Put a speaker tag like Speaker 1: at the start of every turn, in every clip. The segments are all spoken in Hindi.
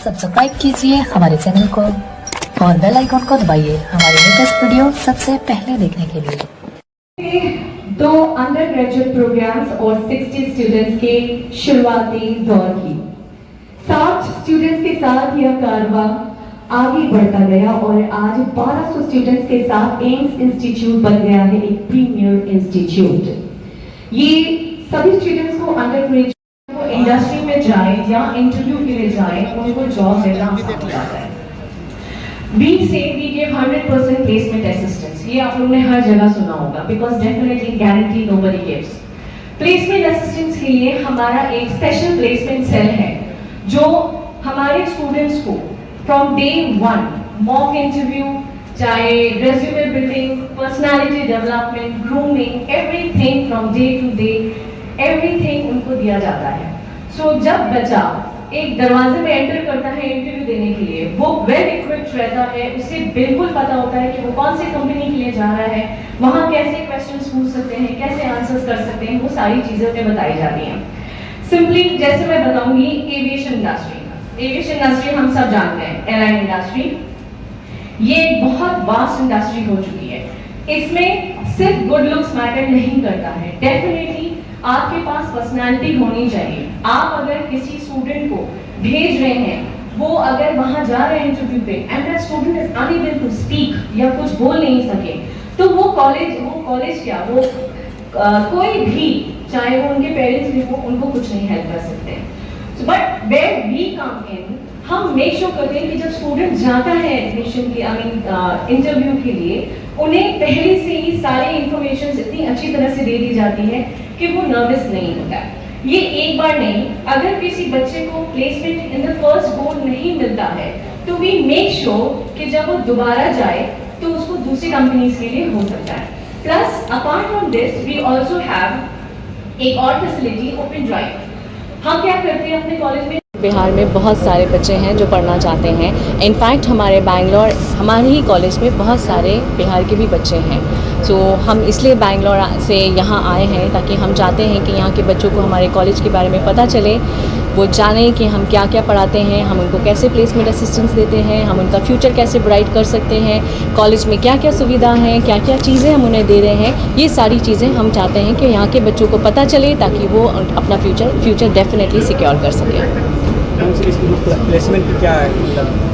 Speaker 1: सब्सक्राइब कीजिए हमारे चैनल को और बेल आइकॉन को दबाइए हमारे लेटेस्ट वीडियो सबसे पहले देखने के लिए।
Speaker 2: दो अंडर ग्रेजुएट प्रोग्राम्स और 60 स्टूडेंट्स के शुरुआती दौर की 60 स्टूडेंट्स के साथ यह कारवां आगे बढ़ता गया और आज 1200 स्टूडेंट्स के साथ एम्स इंस्टीट्यूट बन गया है एक प्रीमियर इंस्टीट्यूट। ये सभी स्टूडेंट्स को अंडर ग्रेजुएट इंडस्ट्री में जाए या इंटरव्यू के लिए जाए उनको जॉब मिलना आसान हो जाता है। We say we give 100% placement assistance. ये आप लोगों ने हर जगह सुना होगा because definitely guarantee nobody gives. Placement assistance के लिए हमारा एक स्पेशल प्लेसमेंट सेल है जो हमारे स्टूडेंट्स को from day one mock interview चाहे resume building, personality development, grooming, everything from day to day everything उनको दिया जाता है। सो जब बच्चा एक दरवाजे में एंटर करता है इंटरव्यू देने के लिए, वो वेल इक्विप्ड रहता है, उसे बिल्कुल पता होता है कि वो कौन सी कंपनी के लिए जा रहा है, वहां कैसे क्वेश्चंस पूछ सकते हैं, कैसे आंसर्स कर सकते हैं, वो सारी चीजें उन्हें बताई जाती हैं। सिंपली जैसे मैं बताऊंगी एविएशन इंडस्ट्री। एविएशन इंडस्ट्री हम सब जानते हैं, एयरलाइन इंडस्ट्री, ये एक बहुत वास्ट इंडस्ट्री हो चुकी है। इसमें सिर्फ गुड लुक्स मैटर नहीं करता है, डेफिनेटली आपके पास पर्सनालिटी होनी चाहिए। आप अगर किसी स्टूडेंट को भेज रहे हैं, वो अगर वहां जा रहे हैं इंटरव्यू पे and that student is unable to speak या कुछ बोल नहीं सके, तो वो कॉलेज क्या वो कोई भी, चाहे वो उनके पेरेंट्स भी हो, उनको कुछ नहीं हेल्प कर सकते। बट वेयर वी कम इन, हम मेक श्योर करते हैं कि जब स्टूडेंट जाता है एडमिशन के इंटरव्यू के लिए, उन्हें पहले से ही सारी इंफॉर्मेशन इतनी अच्छी तरह से दे दी जाती है कि वो नर्वस नहीं होता है। ये एक बार नहीं, अगर किसी बच्चे को placement in the first go नहीं मिलता है तो वी मेक श्योर कि जब वो दोबारा जाए तो उसको दूसरी कंपनीज के लिए हो सकता है। Plus apart from this we also have एक और फैसिलिटी, ओपन ड्राइव। हम क्या करते हैं अपने कॉलेज में,
Speaker 3: बिहार में बहुत सारे बच्चे हैं जो पढ़ना चाहते हैं। इनफैक्ट हमारे बैंगलोर, हमारे ही कॉलेज में बहुत सारे बिहार के भी बच्चे हैं। सो हम इसलिए बैंगलोर से यहाँ आए हैं ताकि हम चाहते हैं कि यहाँ के बच्चों को हमारे कॉलेज के बारे में पता चले, वो जानें कि हम क्या क्या पढ़ाते हैं, हम उनको कैसे प्लेसमेंट असिस्टेंस देते हैं, हम उनका फ्यूचर कैसे ब्राइट कर सकते हैं, कॉलेज में क्या क्या सुविधा हैं, क्या क्या चीज़ें हम उन्हें दे रहे हैं। ये सारी चीज़ें हम चाहते हैं कि यहाँ के बच्चों को पता चले ताकि वो अपना फ्यूचर डेफिनेटली सिक्योर कर सकें।
Speaker 4: प्लेसमेंट क्या है?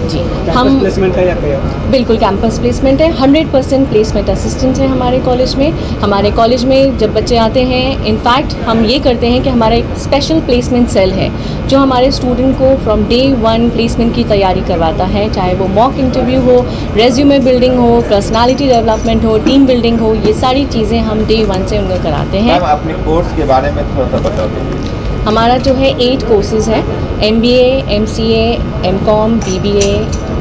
Speaker 3: जी,
Speaker 4: हम प्लेसमेंट है या क्या?
Speaker 3: बिल्कुल कैंपस प्लेसमेंट है। 100% प्लेसमेंट असिस्टेंट है हमारे कॉलेज में। हमारे कॉलेज में जब बच्चे आते हैं, इनफैक्ट हम ये करते हैं कि हमारा एक स्पेशल प्लेसमेंट सेल है जो हमारे स्टूडेंट को फ्रॉम डे वन प्लेसमेंट की तैयारी करवाता है, चाहे वो मॉक इंटरव्यू हो, रेज्यूमे बिल्डिंग हो, पर्सनालिटी डेवलपमेंट हो, टीम बिल्डिंग हो, ये सारी चीज़ें हम डे वन से उनको कराते हैं।
Speaker 5: मैम अपने कोर्स के बारे में थोड़ा सा बता दीजिए।
Speaker 3: हमारा जो है 8 कोर्सेज़ हैं, MBA, MCA, MCOM, BBA,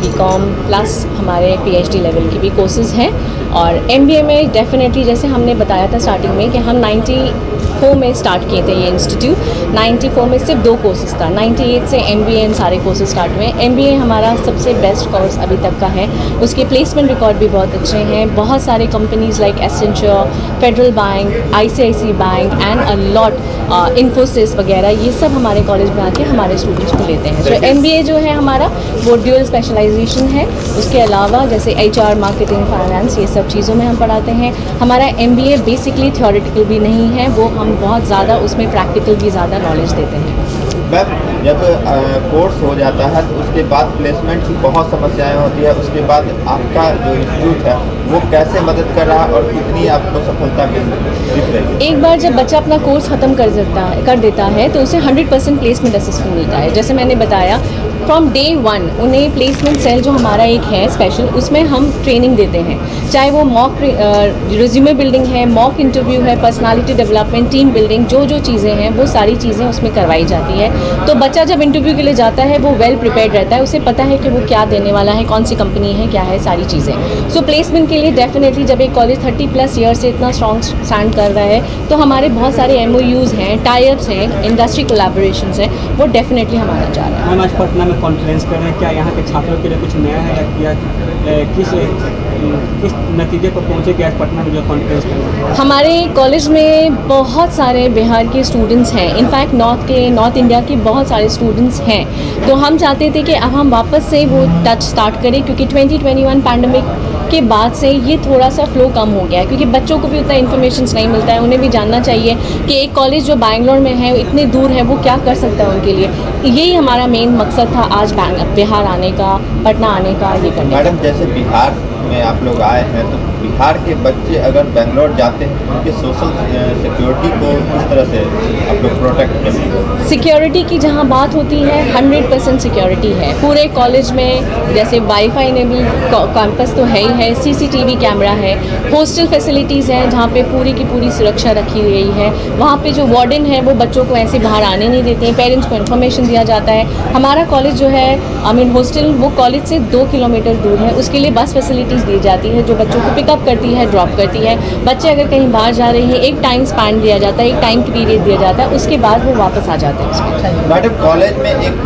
Speaker 3: BCom plus हमारे PhD लेवल की भी कोर्सेज़ हैं। और MBA में डेफिनेटली जैसे हमने बताया था स्टार्टिंग में कि हम 94 में स्टार्ट किए थे ये इंस्टीट्यूट। 94 में सिर्फ 2 कोर्सेज़ था, 98 से MBA एंड सारे कोर्सेज स्टार्ट हुए। MBA हमारा सबसे बेस्ट कोर्स अभी तक का है, उसके प्लेसमेंट रिकॉर्ड भी बहुत अच्छे हैं। बहुत सारे companies like Accenture, federal bank, ICICI bank and a lot, Infosys वगैरह, ये सब हमारे कॉलेज में आके हमारे स्टूडेंट्स को लेते हैं। तो MBA जो है हमारा वो ड्यूअल स्पेशलाइजेशन है। उसके अलावा जैसे HR, मार्केटिंग, फाइनेंस, ये सब चीज़ों में हम पढ़ाते हैं। हमारा MBA बेसिकली थ्योरेटिकल भी नहीं है, वो हम बहुत ज़्यादा उसमें प्रैक्टिकल भी ज़्यादा नॉलेज देते हैं।
Speaker 5: मैम जब कोर्स हो जाता है तो उसके बाद प्लेसमेंट की बहुत समस्याएं होती है, उसके बाद आपका जो इंस्टीट्यूट है वो कैसे मदद कर रहा है और कितनी आपको सफलता मिल रही है?
Speaker 3: एक बार जब बच्चा अपना कोर्स ख़त्म कर देता है तो उसे 100% प्लेसमेंट असिस्टेंस मिलता है। जैसे मैंने बताया, फ्रॉम डे वन उन्हें प्लेसमेंट सेल जो हमारा एक है स्पेशल, उसमें हम ट्रेनिंग देते हैं, चाहे वो मॉक रिज्यूमे बिल्डिंग है, मॉक इंटरव्यू है, पर्सनालिटी डेवलपमेंट, टीम बिल्डिंग, जो जो चीज़ें हैं वो सारी चीज़ें उसमें करवाई जाती है। तो बच्चा जब इंटरव्यू के लिए जाता है वो वेल प्रिपेयर्ड रहता है, उसे पता है कि वो क्या देने वाला है, कौन सी कंपनी है, क्या है, सारी चीज़ें। सो प्लेसमेंट के लिए डेफिनेटली जब एक कॉलेज 30+ ईयर से इतना स्ट्रॉन्ग स्टैंड कर रहा है तो हमारे बहुत सारे MOUs हैं, टाइप्स हैं, इंडस्ट्री कोलैबोरेशंस हैं, वो डेफिनेटली हमारा जा रहा है।
Speaker 4: हम आज पटना में कॉन्फ्रेंस कर रहे हैं, क्या यहाँ के छात्रों के लिए कुछ नया है या किस किस नतीजे पर पहुँचे कि आज पटना में जो कॉन्फ्रेंस में?
Speaker 3: हमारे कॉलेज में बहुत सारे बिहार के स्टूडेंट्स हैं, इनफैक्ट नॉर्थ इंडिया के बहुत सारे स्टूडेंट्स हैं। तो हम चाहते थे कि अब हम वापस से वो टच स्टार्ट करें, क्योंकि 2021 पैंडमिक के बाद से ये थोड़ा सा फ्लो कम हो गया है, क्योंकि बच्चों को भी उतना इन्फॉर्मेशन नहीं मिलता है। उन्हें भी जानना चाहिए कि एक कॉलेज जो बैंगलोर में है, इतने दूर है, वो क्या कर सकता है उनके लिए। यही हमारा मेन मकसद था आज बिहार आने का, पटना आने का, ये करने का।
Speaker 5: मैडम, जैसे बिहार में आप लोग आए हैं, तो बिहार के बच्चे अगर बेंगलोर जाते हैं, उनके सोशल सिक्योरिटी को किस तरह से आप लोग प्रोटेक्ट करेंगे?
Speaker 3: सिक्योरिटी की जहाँ बात होती है, 100% सिक्योरिटी है पूरे कॉलेज में। जैसे वाईफाई इनेबल कैंपस तो है ही है, सीसीटीवी कैमरा है, हॉस्टल फैसिलिटीज़ हैं जहाँ पे पूरी की पूरी सुरक्षा रखी गई है। वहाँ पे जो वार्डन है वो बच्चों को ऐसे बाहर आने नहीं देते हैं, पेरेंट्स को इन्फॉर्मेशन दिया जाता है। हमारा कॉलेज जो है हॉस्टल वो कॉलेज से 2 किलोमीटर दूर है, उसके लिए बस फैसिलिटीज़ दी जाती है जो बच्चों को पिकअप करती है, ड्रॉप करती है। बच्चे अगर कहीं बाहर जा रहे हैं, एक टाइम स्पैन दिया जाता है, एक टाइम पीरियड दिया जाता है, उसके बाद वो वापस आ जाते हैं।
Speaker 5: मैडम, कॉलेज में एक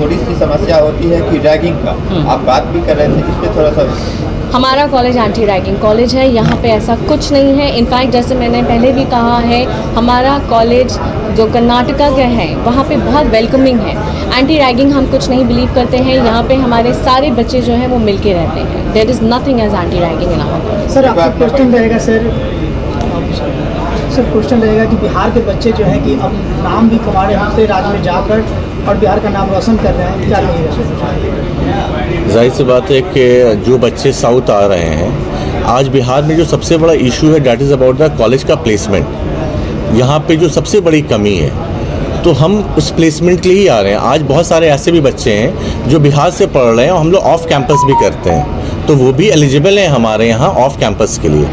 Speaker 5: थोड़ी सी समस्या होती है कि रैगिंग का, आप बात भी कर रहे थे, इस पर थोड़ा सा।
Speaker 3: हमारा कॉलेज एंटी रैगिंग कॉलेज है, यहाँ पे ऐसा कुछ नहीं है। इनफैक्ट जैसे मैंने पहले भी कहा है, हमारा कॉलेज जो कर्नाटका का है वहाँ पे बहुत वेलकमिंग है। एंटी रैगिंग हम कुछ नहीं बिलीव करते हैं। यहाँ पे हमारे सारे बच्चे जो हैं वो मिल के रहते हैं। There is nothing as anti ragging in our college.
Speaker 6: Sir, आपका क्वेश्चन रहेगा क्वेश्चन रहेगा कि बिहार के बच्चे जो हैं कि अब नाम भी कमा रहे हैं, दूसरे राज्य में जाकर और बिहार का नाम रोशन कर रहे हैं, क्या कहिएगा?
Speaker 7: जाहिर सी बात है कि जो बच्चे साउथ आ रहे हैं, आज बिहार में जो सबसे बड़ा इशू है that is about the college का प्लेसमेंट। यहाँ पे जो सबसे बड़ी कमी है, तो हम उस प्लेसमेंट के लिए ही आ रहे हैं। आज बहुत सारे ऐसे भी बच्चे हैं जो बिहार से पढ़ रहे हैं और हम लोग ऑफ कैंपस भी करते हैं, तो वो भी एलिजिबल हैं हमारे यहाँ ऑफ कैंपस के लिए।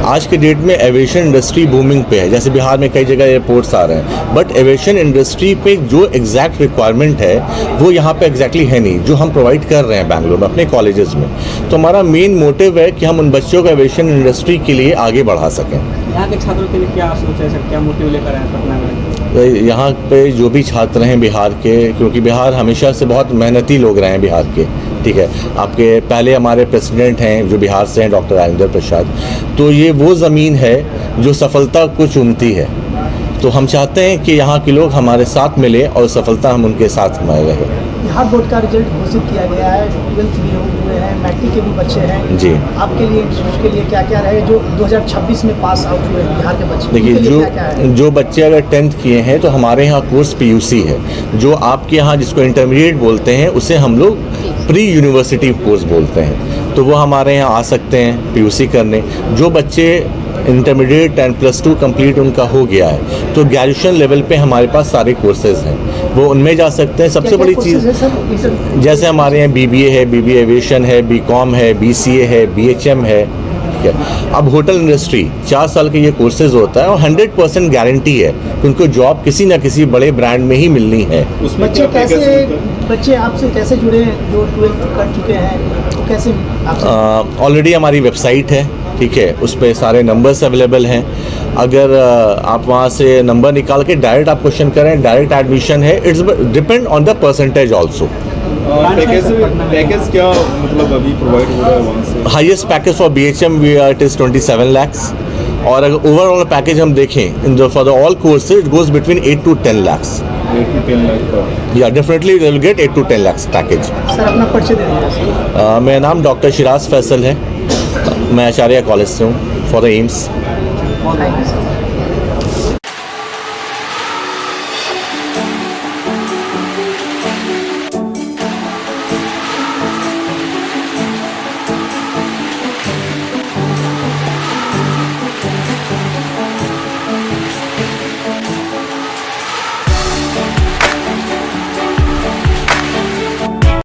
Speaker 7: आज के डेट में एविएशन इंडस्ट्री बूमिंग पे है, जैसे बिहार में कई जगह एयरपोर्ट्स आ रहे हैं, बट एविएशन इंडस्ट्री पे जो एग्जैक्ट रिक्वायरमेंट है वो यहाँ पे एग्जैक्टली है नहीं, जो हम प्रोवाइड कर रहे हैं बैंगलोर में अपने कॉलेजेस में। तो हमारा मेन मोटिव है कि हम उन बच्चों को एविएशन इंडस्ट्री के लिए आगे बढ़ा सकें।
Speaker 4: यहाँ के छात्रों के लिए क्या सोचा है सर, क्या मोटिव लेकर आए पटना में?
Speaker 7: तो यहाँ पे जो भी छात्र हैं बिहार के, क्योंकि बिहार हमेशा से बहुत मेहनती लोग रहे हैं बिहार के, ठीक है। आपके पहले हमारे प्रेसिडेंट हैं जो बिहार से हैं, डॉक्टर राजेंद्र प्रसाद। तो ये वो ज़मीन है जो सफलता को चुनती है। तो हम चाहते हैं कि यहाँ के लोग हमारे साथ मिले और सफलता हम उनके साथ हमारे रहे।
Speaker 6: बिहार बोर्ड का रिजल्ट घोषित किया गया है, 12th भी हुए हैं, मैट्रिक के भी बच्चे हैं जी। आपके लिए इंस्टीट्यूट के लिए क्या क्या रहे जो 2026 में पास आउट हुए हैं बिहार के बच्चे? देखिए,
Speaker 7: जो बच्चे अगर 10th किए हैं तो हमारे यहाँ कोर्स PUC है, जो आपके यहाँ जिसको इंटरमीडिएट बोलते हैं उसे हम लोग प्री यूनिवर्सिटी कोर्स बोलते हैं। तो वो हमारे यहाँ आ सकते हैं PUC करने। जो बच्चे इंटरमीडिएट एंड +2 कंप्लीट उनका हो गया है तो ग्रेजुएशन लेवल पे हमारे पास सारे कोर्सेज हैं, वो उनमें जा सकते हैं। सबसे बड़ी चीज़ जैसे हमारे यहाँ BBA है, BBA एविएशन है, BCom है, BCA है, BHM है, ठीक है। अब होटल इंडस्ट्री 4 साल के ये कोर्सेज होता है और 100% गारंटी है कि उनको जॉब किसी न किसी बड़े ब्रांड में ही मिलनी है।
Speaker 6: बच्चे आपसे कैसे जुड़े जो 12th कर चुके हैं, तो कैसे?
Speaker 7: ऑलरेडी हमारी वेबसाइट है, ठीक है, उस पर सारे नंबर्स अवेलेबल हैं। अगर आप वहाँ से नंबर निकाल के डायरेक्ट आप क्वेश्चन करें, डायरेक्ट एडमिशन है। It's depend on the percentage also.
Speaker 8: Package क्या मतलब अभी प्रोवाइड हो रहा है वहाँ से?
Speaker 7: Highest package for BHM it is 27 lakhs, और अगर ओवरऑल पैकेज हम देखें for the all courses it goes between 8 to 10 lakhs।
Speaker 8: 8 to 10 lakh?
Speaker 7: या definitely they will get 8 to 10 lakhs package.
Speaker 6: Sir, अपना परिचय दे दीजिए।
Speaker 7: मेरा नाम डॉक्टर शिराज फैसल है, मैं आचार्य कॉलेज से हूँ फॉर द एम्स।